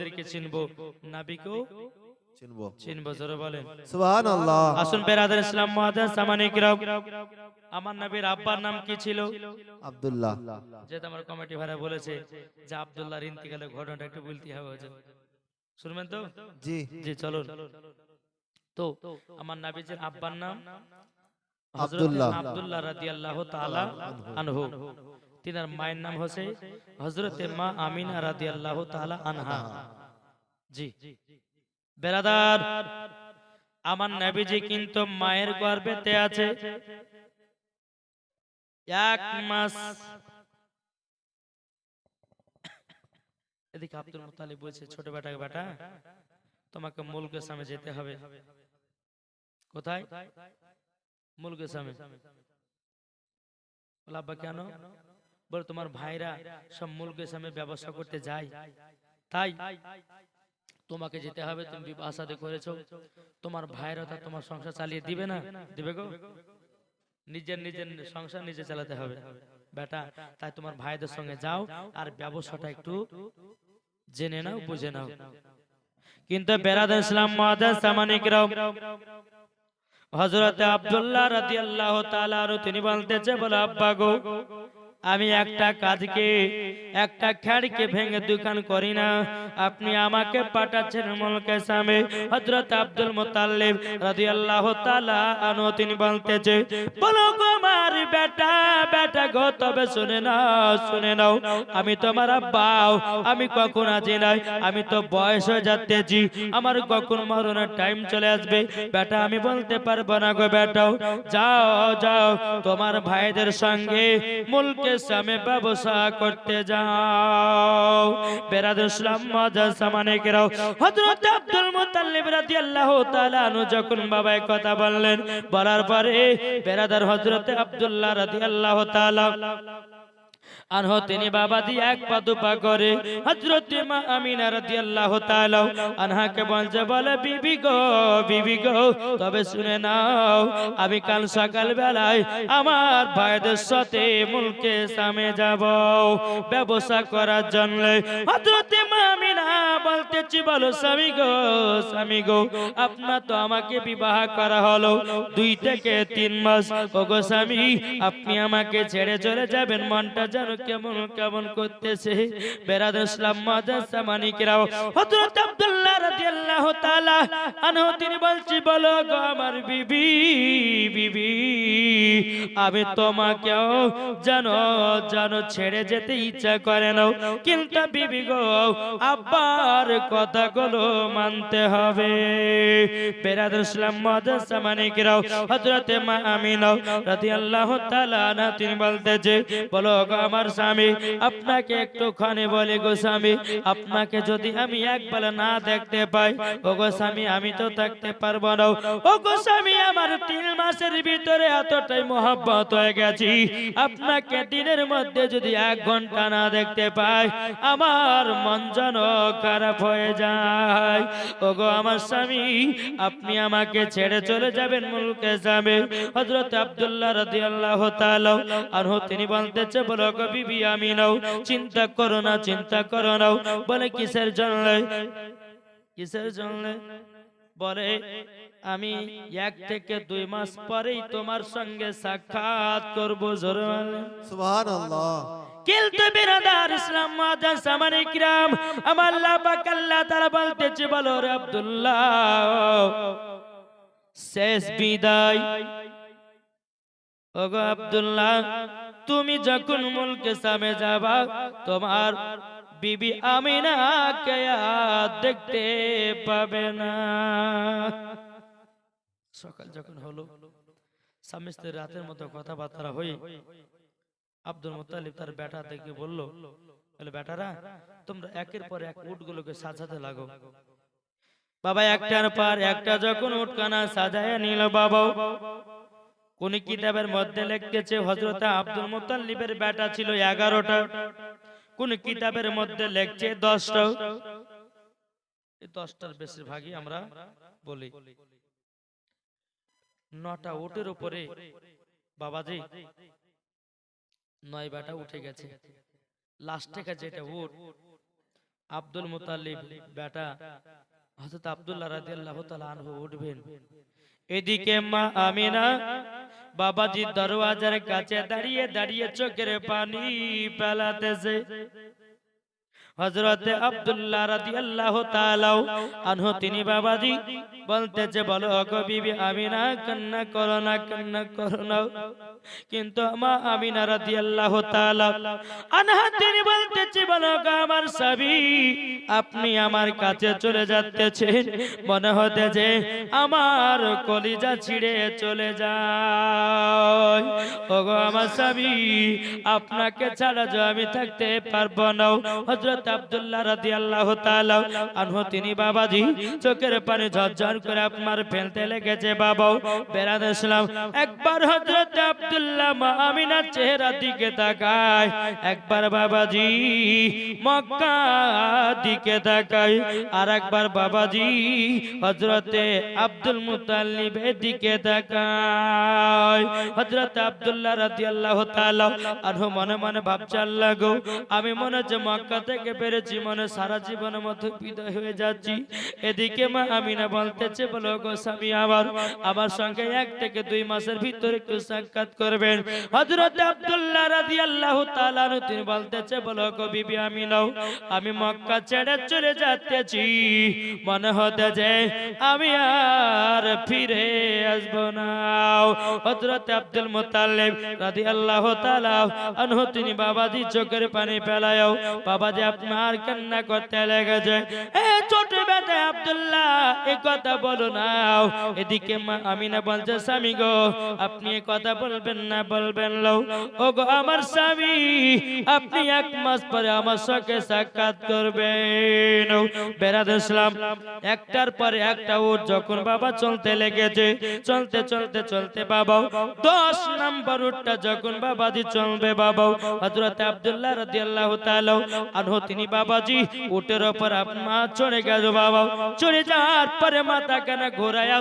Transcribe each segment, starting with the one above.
নবীদেরকে চিনবো, নবীকেও চিনবো। চিনবো। জোরে বলেন সুবহানাল্লাহ। আসুন বেরাদার ইসলাম মুআজ্জাজ সামানি কিরাম, আমার নবীর আব্বার নাম কি ছিল? আব্দুল্লাহ। যেটা আমার কমিটি ভাড়া বলেছে যে আব্দুল্লাহর ইন্তিকালের ঘটনাটা একটু বলতে হবে হুজুর। শুনবেন তো? জি। জি চলুন। তো আমার নবীজির আব্বার নাম হযরত আব্দুল্লাহ আব্দুল্লাহ রাদিয়াল্লাহু তাআলা আনহু। তিনার মায়ের নাম হচ্ছে হযরত মা আমিনা রাদিয়াল্লাহু তাআলা আনহা। জি বেরাদার, আমার নবীজি কিন্তু মায়ের গর্ভেতে আছে 1 মাস। এদিকে আব্দুল মুত্তালিব বলছে ছোট বেটাকে, বেটা তোমাকে মুলকের সামনে যেতে হবে। কোথায়? মুলকের সামনে। বলে আব্বা কেন? বলে তোমার ভাইরা সব মুলকের সামনে ব্যবসা করতে যায়, তাই তোমাকে যেতে হবে। তুমি বিবাহ শাদী করেছো, তোমার ভাইরা তা তোমার সংসার চালিয়ে দিবে না? দিবে গো। নিজের নিজের সংসার নিজে চালাতে হবে বেটা, তাই তোমার ভাইদের সঙ্গে যাও আর ব্যবসাটা একটু জেনে নাও, বুঝে নাও। কিন্তু বেরাদার ইসলাম মুআজ্জাজ সামানি কিরাম, হযরত আব্দুল্লাহ রাদিয়াল্লাহু তাআলা আনহু তিনি বলতেছে, বলে আব্বা গো, আমি একটা কাজকে, একটা খেড়কে ভেঙে দোকান করি না, আপনি আমাকে পাঠাচ্ছেন মুলকের সামনে। হযরত আব্দুল মুত্তালিব রাদিয়াল্লাহু তাআলা আনহু তিনি বলতেছে, বলো গো আমার বেটা, বেটা গো, তবে শুনে নাও, শুনে নাও, আমি তোমার আব্বা, আমি কখন আছি নাই, আমি তো বয়স হয়ে যাচ্তেছি, আমার কখন মরণের টাইম চলে আসবে বেটা, আমি বলতে পারবো না গো বেটাও। যাও যাও তোমার ভাইদের সঙ্গে মুলকের সামনে ব্যবসা করতে যাও। বেরাদার ইসলাম মুআজ্জাজ সামানে কিরাম, হযরত আব্দুল মুত্তালিব রাদিয়াল্লাহু তাআলা আনহু যখন বাবা এই কথা বললেন, বলার পরে বেরাদার হযরত আব্দুল্লাহ রাদিয়াল্লাহু তাআলা আনহু তিনি বাবা দিয়ে এক পা দুপা করে হযরত মা আমিনা রাদিয়াল্লাহু তাআলা আনহাকে বলছে, বলে বিবি গো, বিবি গো, তবে শুনে নাও, আমি কাল সকাল বেলায় আমার ভাইদের সাথে মুলকে সামনে যাব ব্যবসা করার জন্য। হযরত মা আমিনা বলতেছি, বলো স্বামী গো, স্বামী গো, আপনার তো আমাকে বিবাহ করা হলো 2 থেকে 3 মাস, ওগো স্বামী আপনি আমাকে ছেড়ে চলে যাবেন, মনটা যেন কেমন কেমন করতেছে। বেরাদার ইসলাম মুআজ্জাজ সামানি কিরাম, হযরত আব্দুল্লাহ রাদিয়াল্লাহু তাআলা আনহু তিনি বলছি, বলো গো আমার বিবি, বিবি আমি তোমাকেও জানো জানো ছেড়ে যেতে ইচ্ছা করে না, কিন্তু বিবি গো আব্বার কথাগুলো মানতে হবে। বেরাদার ইসলাম মুআজ্জাজ সামানি কিরাম, হযরত মা আমিনা রাদিয়াল্লাহু তাআলা আনহা তিনি বলতেছে, বলো গো আমার স্বামী, আপনাকে একটুখানি বলি গো স্বামী, আপনাকে যদি আমি একবার না দেখতে পাই, ও গো স্বামী আমি তো থাকতে পারবো না। ও গো স্বামী, আমার 3 মাসের ভিতরে এতটাই মোহাব্বত হয়ে গেছি, আপনাকে দিনের মধ্যে যদি 1 ঘন্টা না দেখতে পাই, আমার মন যেন খারাপ হয়ে যায়। ও গো আমার স্বামী, আপনি আমাকে ছেড়ে চলে যাবেন মুলকে যাবে। হযরত আব্দুল্লাহ রাদিয়াল্লাহু তাআলা আনহু তিনি বলতেছে, বলো গো বিবি আমিনাও, চিন্তা করো না, চিন্তা করো না। বলে কিসের জন্য, কিসের জন্য? বলে আমি 1 থেকে 2 মাস পরেই তোমার সঙ্গে সাক্ষাৎ করব। জোরে বলেন সুবহানাল্লাহ। কিন্তু বিরাদার ইসলাম মুআজ্জাজ সামানে কিরাম, আমার আল্লাহ পাক আল্লাহ তাআলা বলতেছে, বলো রে আব্দুল্লাহ, শেষ বিদায়। ওগো আব্দুল্লাহ, তুমি যখন মুলকে সামনে যাবা, তোমার বিবি আমিনাকে আর দেখতে পাবে না। সকাল যখন হলো, স্বামী স্ত্রী রাতের মতো কথাবার্তা হয়ে আব্দুল মুত্তালিব তার বেটা থেকে বলল, বলে বেটারা তোমরা একের পর এক উটগুলোকে সাজাতে লাগো। বাবা একটার পর একটা যখন উটখানা সাজায় নিল, বাবা কোন কিতাবের মধ্যে লিখতেছে হযরত আব্দুল মুত্তালিবের বেটা ছিল 11টা, কোন কিতাবের মধ্যে লিখছে 10টা। এই 10টার বেশিরভাগই আমরা বলি। 9টা উটের উপরে বাবাজি 9 বেটা উঠে গেছে। লাস্ট থেকে যেটা উট আব্দুল মুতাল্লিব বেটা হযরত আব্দুল্লাহ রাদিয়াল্লাহু তাআলা আনহু উঠবেন। এদিকে মা আমিনা বাবাজির দরওয়াজার কাছে দাঁড়িয়ে দাঁড়িয়ে চোখের পানি ফেলাতেছে। হযরতে আব্দুল্লাহ রাদিয়াল্লাহু তাআলা আনহু তিনি বাবাজি বলতেছে, বলো গো বিবি আমিনা, কান্না করো না, কান্না করো না। কিন্তু মা আমিনা রাদিয়াল্লাহু তাআলা আনহা তিনি বলতেছে, বলো গো আমার স্বামী, আপনি আমার কাছে চলে যাচ্ছেন, মনে হতে যে আমার কলিজা ছিঁড়ে চলে যায়। ওগো আমার স্বামী, আপনাকে ছাড়া যে আমি থাকতে পারবো না। হযরত আব্দুল্লাহ রাদিয়াল্লাহু তাআলা আনহু তিনি বাবাজি চোখের পানি ঝরঝর করে আপনার ফেলতে লেগেছে। বাবা বেরাদ ইসলাম একবার হযরত আব্দুল্লাহ মা আমিনার চেহারার দিকে তাকায়, একবার বাবাজি মক্কা দিকে তাকায়, আর একবার বাবাজি হযরতে আব্দুল মুতাল্লিবের দিকে তাকায়। হযরত আব্দুল্লাহ রাদিয়াল্লাহু তাআলা আনহু মনে মনে ভাবছে, আল্লাহ গো, আমি মনে হচ্ছে মক্কা থেকে বেরেছি, মনে সারা জীবনের মতো বিদায় হয়ে যাচ্ছি। এদিকে মা আমিনা বলতেছে, বলো গো স্বামী আমার সঙ্গে 1 থেকে 2 মাসের ভিতরে একটু সাক্ষাৎ করবেন। হযরত আব্দুল্লাহ রাদিয়াল্লাহু তাআলা আনহু তিনি বলতেছে, বলো গো বিবি আমিনা, আমি মক্কা ছেড়ে চলে যাচ্ছি, মনে হতে যে আমি আর ফিরে আসব না। হযরত আব্দুল মুতাল্লিব রাদিয়াল্লাহু তাআলা আনহু তিনি বাবাজি চোখের পানি ফেলায়, বাবাজি আপনার কান্না করতে লেগেছে। এ ছোট বেটা আব্দুল্লাহ, এই কথা বলো না। এদিকে মা আমিনা বলছে, স্বামী গো, আপনি এই কথা বলবেন না, বলবেন লো। ও গো আমার স্বামী, আপনি 1 মাস পরে আমার সঙ্গে সাক্ষাৎ করবেন। বেরাদ ইসলাম একটার পরে একটা উট যখন বাবা চলতে লেগেছে, চলতে চলতে চলতে বাবা 10 নম্বর উটটা যখন বাবাজি চলবে, বাবা হযরত আব্দুল্লাহ রাদিয়াল্লাহু তাআলা আনহু তিনি বাবাজি উটের উপর আপনার চড়ে গেল। বাবা চড়ে যাওয়ার পরে মাথা কানা ঘোরায়,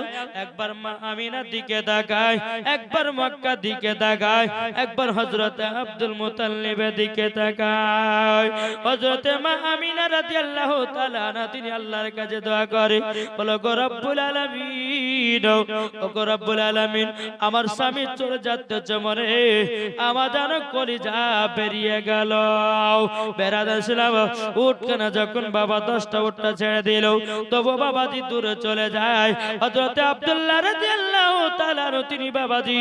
একবার মা আমিনার দিকে তাকায়, একবার মক্কা দিকে তাকায়, একবার হযরত আব্দুল মুতাল্লিবের দিকে তাকায়। হযরত মা আমিনা রাদিয়াল্লাহু তাআলা আনহা তিনি আল্লাহর কাছে দোয়া করে, বলো গো রব্বুল আলামিন, ও গো রব্বুল আলামিন, আমার স্বামী চলে যাচ্ছে, মরে আমার যেন কলিজা বেরিয়ে গেল। বেরাদ ইসলাম উটখানা যখন বাবা 10টা উটটা ছেড়ে দিল, তবু বাবাজি দূরে চলে যায়। হযরত আব্দুল্লাহ রাদিয়াল্লাহু তাআলা তিনি বাবাজি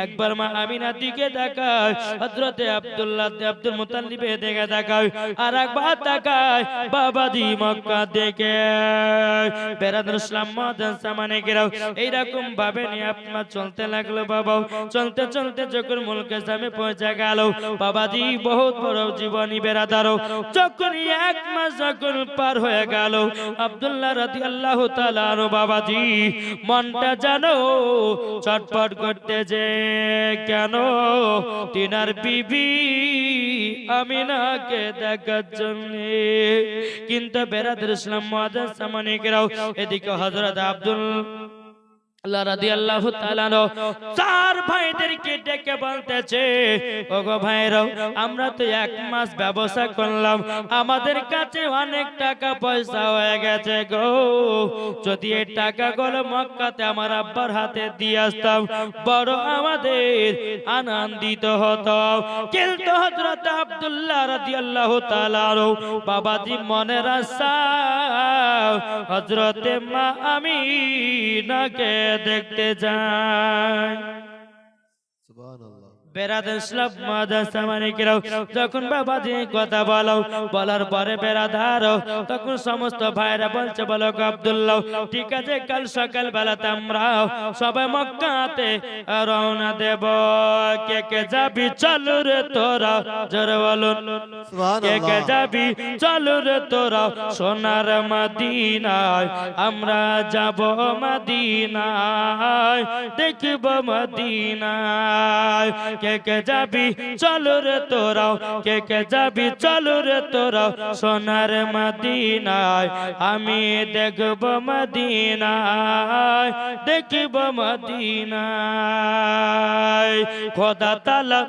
একবার মা আমিনার দিকে তাকায়, হযরত আব্দুল মুতাল্লিবের দিকে তাকায়, আর একবার তাকায় বাবাজি মক্কা দিকে। বেরাদ ইসলাম মাদান সামানে গেরাও এইরকম ভাবে নিয়ে আপনার চলতে লাগলো। বাবা চলতে চলতে যখন মুলকে সামনে পৌঁছে গেল, বাবাজি বহুত বড় জীবনী বেরাদার যখন 1 মাস যখন পার হয়ে গেল, আব্দুল্লাহ রাদিয়াল্লাহু তাআলা আনহু বাবাজি মনটা জানো চটপট করতেছে। কেন? তিনার বিবি আমিনাকে দেখার জন্য। কিন্তু বেরাদুল ইসলাম মুআজ্জাজ সামানে কেরাও এদিকে হযরত আব্দুল্লাহ রাদিয়াল্লাহু তাআলা 4 ভাইদেরকে ডেকে বলতেছে, ওগো ভাইরাও, আমরা তো 1 মাস ব্যবসা করলাম, আমাদের কাছে অনেক টাকা পয়সা হয়ে গেছে গো। যদি এই টাকাগুলো মক্কাতে আমার আব্বার হাতে দিয়ে আসতাম, বড় আমাদের আনন্দিত হতো। কিন্তু হযরত আব্দুল্লাহ রাদিয়াল্লাহু তাআলা বাবাজি মনের আশা হযরতে মা আমিনাকে দেখতে যায়। সুবহানাল্লাহ। বেরাদার ইসলাম মাদার সামানে কেরাও যখন বাবাজি কথা বলার পরে বেরাদার তখন সমস্ত ভাইরা বলছে, বলো আব্দুল্লাহ, ঠিক আছে, কাল সকাল বেলাতে আমরা সবাই মক্কাতে রওনা দেব। কে কে যাবি চলো রে তোরা, জোরে বলুন কে কে যাবি চলো রে তোরা, সোনার মদিনায় আমরা যাব, মদিনায় দেখব মদিনায়। কে কে যাবি চলো রে তোরা, কে কে যাবি চলো রে তোরা, সোনার মদিনায় আমি দেখব মদিনায় দেখব মদিনায়। খোদা তাআলা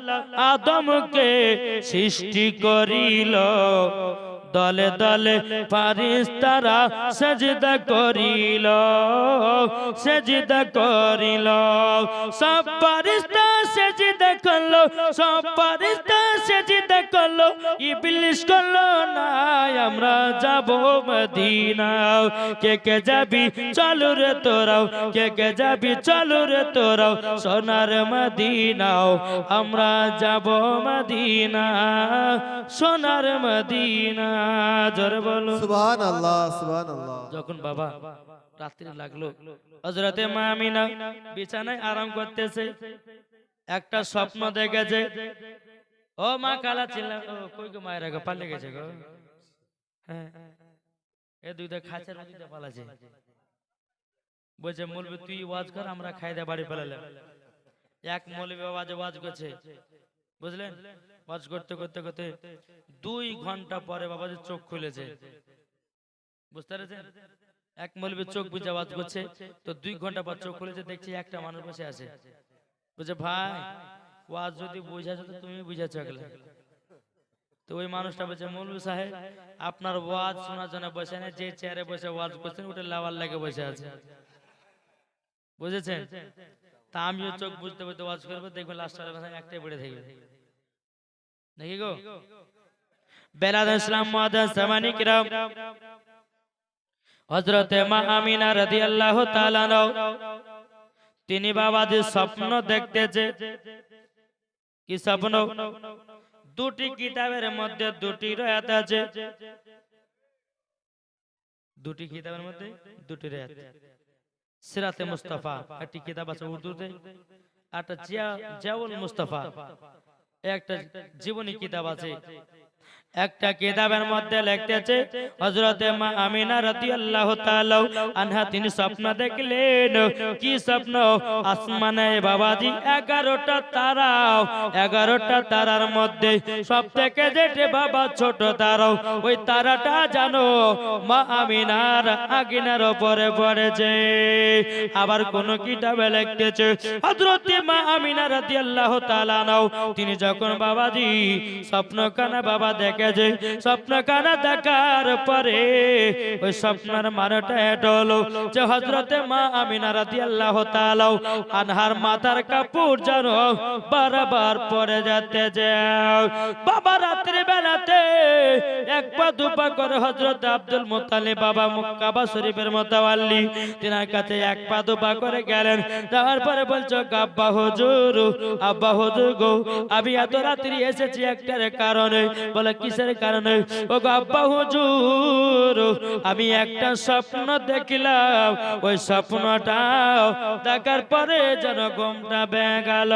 আদমকে সৃষ্টি করিল দলে দলে ফারিস্তারা সেজদা করিল, সেজদা করিল। সব ফারিস্তা সেজদা করলো, সব ফারিস্তা সেজদা করলো, ইবলিস করলো না আমরা যাব মদিনা। কে কে যাবি চলো রে তোরাও, কে কে যাবি চলো রে তোরাও, সোনার মদিনাও আমরা যাব মদিনা, সোনার মদিনা। জোরে বলো সুবহানাল্লাহ, সুবহানাল্লাহ। যখন বাবা রাত্রি লাগলো, হযরতে মা আমিনা বিছানায় আরাম করতেছে, একটা স্বপ্ন দেখেছে। ও মা কালা ছিল, ও কই গো মায়ের গো পালিয়ে গেছে গো। হ্যাঁ, এ দুইটা খাঁচার মধ্যে পালাছে। বলছে মৌলবি তুই ওয়াজ কর, আমরা খাই দে বাড়ি পালালাম। এক মৌলবি বাবা ওয়াজ করছে, বুঝলেন? ওয়াজ করতে করতে করতে 2 ঘন্টা পরে বাবাজি চোখ খুলেছে, বুঝতে পেরেছেন? এক মৌলবি চোখ বুজে ওয়াজ করছে, তো 2 ঘন্টা পর চোখ খুলেছে, দেখছি একটা মানুষ বসে আছে। বুঝে ভাই ওয়াজ যদি বুঝাছো তো তুমি বুঝাচ্ছো একলা। তো ওই মানুষটা বলছে মৌলবি সাহেব আপনার ওয়াজ শোনার জন্য বসে না, যে চেয়ারে বসে ওয়াজ করছেন ওটা লাওয়ার লাগে বসে আছে, বুঝেছেন? তা আমিও চোখ বুঝতে বুঝতে ওয়াজ করবো, দেখবেন লাস্ট একটাই পড়ে থাকবে, দেখি গো। বেলাল ইসলাম মুআদ্দাস সামানি কিরাম, হযরতে মা আমিনা রাদিয়াল্লাহু তাআলা আনহা তিনি বাবাজি স্বপ্ন দেখতেছে। কি স্বপ্ন? 2টি কিতাবের মধ্যে 2টি রায়াত আছে, 2টি কিতাবের মধ্যে 2টি রায়াত। সিরাতে মুস্তাফা একটি কিতাব আছে উর্দুতে, একটা জিয়াউল মুস্তাফা একটা জীবনী কিতাব আছে। একটা কিতাবের মধ্যে লিখতেছে হযরতে মা আমিনা রাদিয়াল্লাহু তাআলা আনহা তিনি স্বপ্ন দেখলেন। কি স্বপ্ন? আসমানে বাবাজি 11টা তারা, 11টা তারার মধ্যে সবথেকে যেটা বাবা ছোট তারা, ওই তারাটা জানো মা আমিনার আগিনার উপরে পড়েছে। আবার কোন কিতাবে লিখতেছে হযরতে মা আমিনা রাদিয়াল্লাহু তাআলা আনহা তিনি যখন বাবাজি স্বপ্নখানা বাবা দেখেছে, স্বপ্নখানা দেখার পরে ওই স্বপ্নের মানেটা এটা হলো যে হযরতে মা আমিনা রাদিয়াল্লাহু তাআলা আনহার মাথার কাপড় যেন বারবার পরে যাচ্ছে। যে বাবা রাত্রি বেলাতে এক পা দুপা করে হযরত আব্দুল মুত্তালিব বাবা কাবা শরীফের মোতাওয়াল্লি তিনার কাছে এক পা দুপা করে গেলেন। যাওয়ার পরে বলছো আব্বা হুজুর, আব্বা হুজুর গো আমি এত রাত্রি এসেছি একটার কারণে। বলে কিসের কারণে? ও গো আব্বা হুজুর আমি একটা স্বপ্ন দেখলাম, ওই স্বপ্নটা দেখার পরে যেন ঘুমটা ভেঙে গেল।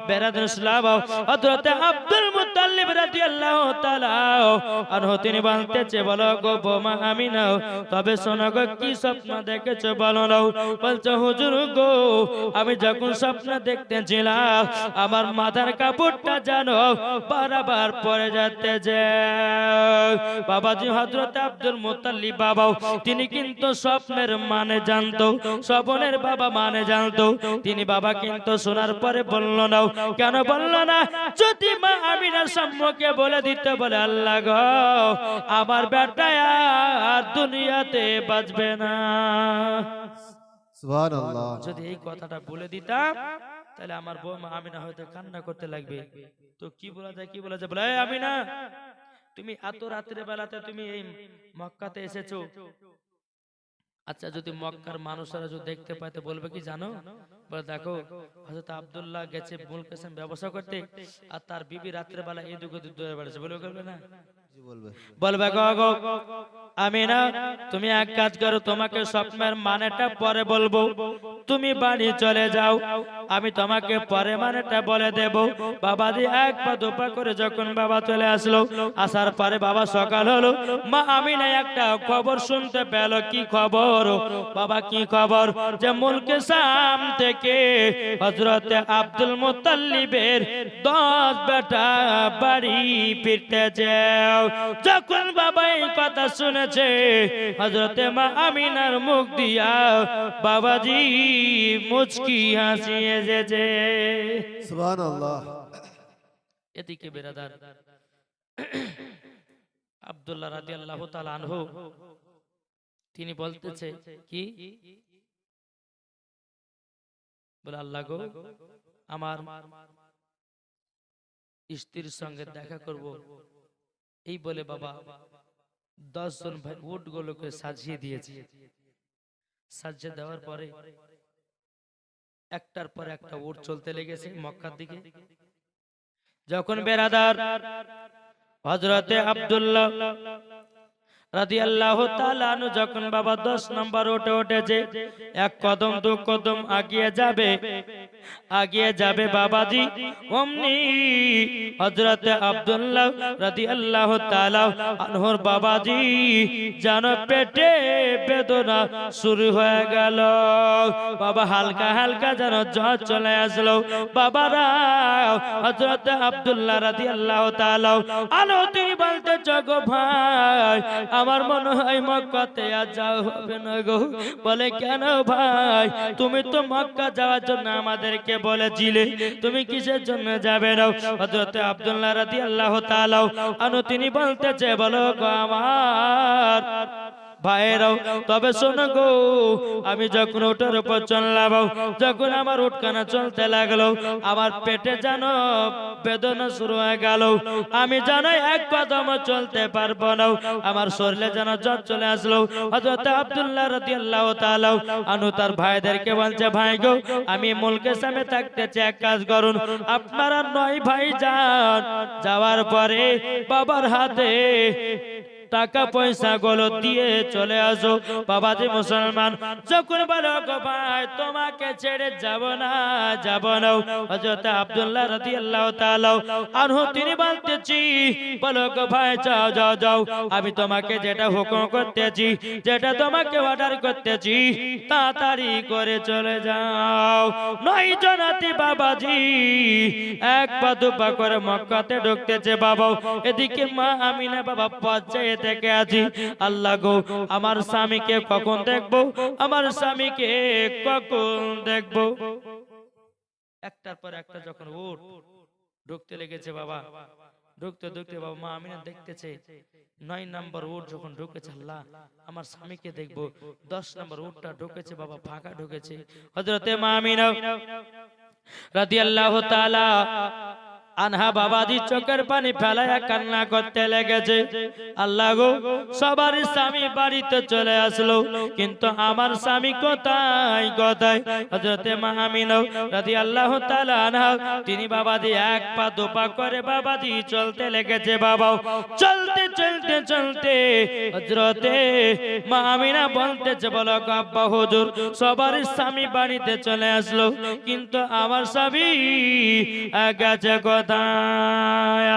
বেরাদুল ইসলাম হযরত আব্দুল মুত্তালিব রাদিয়াল্লাহু তাআলা আনহু তিনি বলতেছে বলো গো বোমা আমিনা তবে শোনো গো কি স্বপ্ন দেখেছো বলো না। বলছো হুজুর গো আমি যখন স্বপ্ন দেখতেছিলাম আমার মাথার কাপড়টা জানো বারবার পরে যাচ্ছে। যে বাবাজি হযরত আব্দুল মুত্তালিব বাবা তিনি কিন্তু স্বপ্নের মানে জানতো, স্বপ্নের বাবা মানে জানতো। তিনি বাবা কিন্তু শোনার পরে বলল না। কেন বলল না? যদি মা আমিনার সম্মুখে বলে দিতে, বলে আল্লাহ গো আমার বেটা আর দুনিয়াতে বাঁচবে না। সুবহানাল্লাহ। যদি এই কথাটা বলে দিতাম তাহলে আমার বউ মা আমিনা হয়তো কান্না করতে লাগবে। তো কি বলা যায়, কি বলা যায়? বলে এই আমিনা তুমি এত রাত্রে বেলাতে তুমি এই মক্কাতে এসেছো, আচ্ছা যদি মক্কার মানুষরা যদি দেখতে পায় তো বলবে কি জানো? বলে দেখো হযরত আব্দুল্লাহ গেছে মূল কেসম ব্যবসা করতে আর তার বিবি রাত্রে বেলা এই দুঃখ দূরে বেড়েছে, বলবে না? বলবে গো আমিনা তুমি এক কাজ করো, তোমাকে স্বপ্নের মানেটা পরে বলবো, তুমি বাড়ি চলে যাও, আমি তোমাকে পরে মানেটা বলে দেব। বাবাজি এক পা দুপা করে যখন বাবা চলে আসলো, আসার পরে বাবা সকাল হলো, মা আমিনা একটা খবর শুনতে পেল। কি খবর বাবা? কি খবর? যে মুলকে শাম থেকে হযরতে আব্দুল মুত্তালিবের 10 বেটা বাড়ি ফিরতেছে। যখন বাবা এই কথা শুনেছে হযরতে মা আমিনার মুখ দিয়া বাবাজি মুচকি হাসি এসেছে। সুবহানাল্লাহ। এদিকে বেরাদার আব্দুল্লাহ রাদিয়াল্লাহু তাআলা আনহু তিনি বলতেছে কি বলে আল্লাহ গো আমার স্ত্রীর সঙ্গে দেখা করব এই বলে বাবা 10 জন ভাই উট গুলোকে সাজিয়ে দিয়েছে সাজিয়ে দেওয়ার পরে একটার পর একটা উট চলতে লেগেছে মক্কার দিকে যখন বেরাদার হযরতে আব্দুল্লাহ রাদিয়াল্লাহু তাআলা আনহু যখন বাবা 10 নম্বর উঠে উঠেছে এক কদম দু কদম আগিয়ে যাবে বাবাজি অমনি হযরতে আব্দুল্লাহ রাদিয়াল্লাহু তাআলা আনহুর বাবাজি যেন পেটে বেদনা শুরু হয়ে গেল বাবা হালকা হালকা যেন জ্বর চলে আসলো বাবারা হযরতে আব্দুল্লাহ রাদিয়াল্লাহু তাআলা আনহু তিনি বলতে জগো ভাই আমার মনে হয় মক্কাতে আর যাওয়া হবে না গো বলে কেন ভাই তুমি তো মক্কা যাওয়ার জন্য আমাদেরকে বলেছিলে তুমি কিসের জন্য যাবে না হযরত আব্দুল্লাহ রাদিয়াল্লাহু তাআলা আনহু তিনি বলতেছে বলো গো আমার ভাইরাও তবে শোনো গো আমি যখন উটের উপর চললাম যখন আমার উটখানা চলতে লাগলো আমার পেটে যেন বেদনা শুরু হয়ে গেল আমি যেন এক কদম চলতে পারবো না আমার শরীরে যেন জ্বর চলে আসলো হযরত আব্দুল্লাহ রাদিয়াল্লাহু তাআলা আনহু তার ভাইদেরকে বলছে ভাই গো আমি মুলকের সামনে থাকতেছি এক কাজ করুন আপনারা 9 ভাই যাওয়ার পরে বাবার হাতে টাকা পয়সা গুলো দিয়ে চলে আসো বাবাজি মুসলমান যখন বলো গো ভাই তোমাকে ছেড়ে যাব না হযরত আব্দুল্লাহ রাদিয়াল্লাহু তাআলা আনহু তিনি বলতেছি বলো গো ভাই যাও আমি তোমাকে যেটা হুকুম করতেছি যেটা তোমাকে অর্ডার করতেছি তাড়াতাড়ি করে চলে যাও 9 জনাতি বাবাজি এক পা দুপা করে মক্কাতে ঢুকতেছে বাবা এদিকে মা আমিনা বাবা পথে থেকে আছি আল্লাহ গো আমার স্বামীকে কখন দেখবো একটার পর একটা যখন উট ঢুকতে লেগেছে বাবা ঢুকতে বাবা মা আমিনা দেখতেছে 9 নম্বর উট যখন ঢুকেছে আল্লাহ আমার স্বামীকে দেখবো 10 নম্বর উটটা ঢুকেছে বাবা ফাঁকা ঢুকেছে হযরতে মা আমিনা রাদিয়াল্লাহু তাআলা আনহা বাবাজি চোখের পানি ফেলায়া কান্না করতে লেগেছে আল্লাহ গো সবার স্বামী বাড়িতে চলে আসলো কিন্তু আমার স্বামী কোথায় হযরতে মা আমিনা রাদিয়াল্লাহু তাআলা আনহা তিনি বাবাজি এক পা দুপা করে বাবাজি চলতে লেগেছে বাবা চলতে হযরতে মা আমিনা বলতেছে বলো আব্বা হুজুর সবার স্বামী বাড়িতে চলে আসলো কিন্তু আমার স্বামী গেছে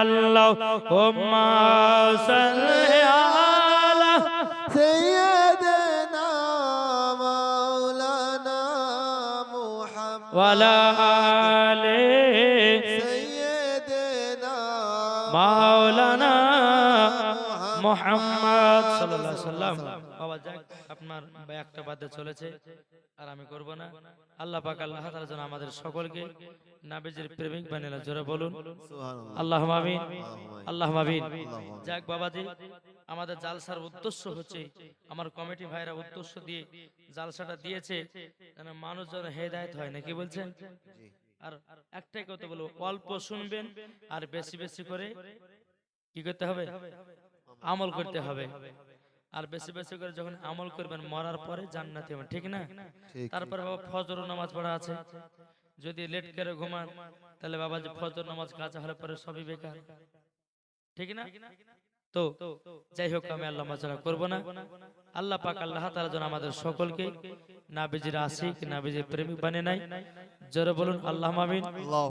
আল্লাহুম্মা সাল্লি আলা সাইয়্যিদিনা মাওলানা মুহাম্মদ ওয়া আলা আলি সাইয়্যিদিনা মাওলানা মুহাম্মদ সাল্লাল্লাহু আলাইহি সাল্লাম বাবা যাক আপনার একটা বাদে চলেছে আর আমি করব না আল্লাহ পাক আল্লাহ তাআলা যেন আমাদের সকলকে নবীজির প্রেমিক বানায় জোরে বলুন সুবহানাল্লাহ আল্লাহুম্মা আমিন আল্লাহুম্মা আমিন যাক বাবাজি আমাদের জালসার উদ্দেশ্য হচ্ছে আমার কমিটি ভাইরা উদ্দেশ্য দিয়ে জালসাটা দিয়েছে যেন মানুষজন হেদায়েত হয় নাকি বলছেন আর একটাই কথা বলবো অল্প শুনবেন আর বেশি বেশি করে কি করতে হবে আমল করতে হবে আর বেশি বেশি করে যখন আমল করবেন মরার পরে জান্নাতে হবেন ঠিক না তারপর বাবা ফজর নামাজ পড়া আছে যদি লেট করে ঘুমান তাহলে বাবা যে ফজর নামাজ কাজা হলে পরে সবই বেকার ঠিক না তো যাই হোক আমি আল্লাহ মাঝারা করব না আল্লাহ পাক আল্লাহ তাআলা যেন আমাদের সকলকে নবীজির আশিক নবীজির প্রেমিক বানিয়ে নেয় জোরে বলুন আল্লাহুম্মা আমিন।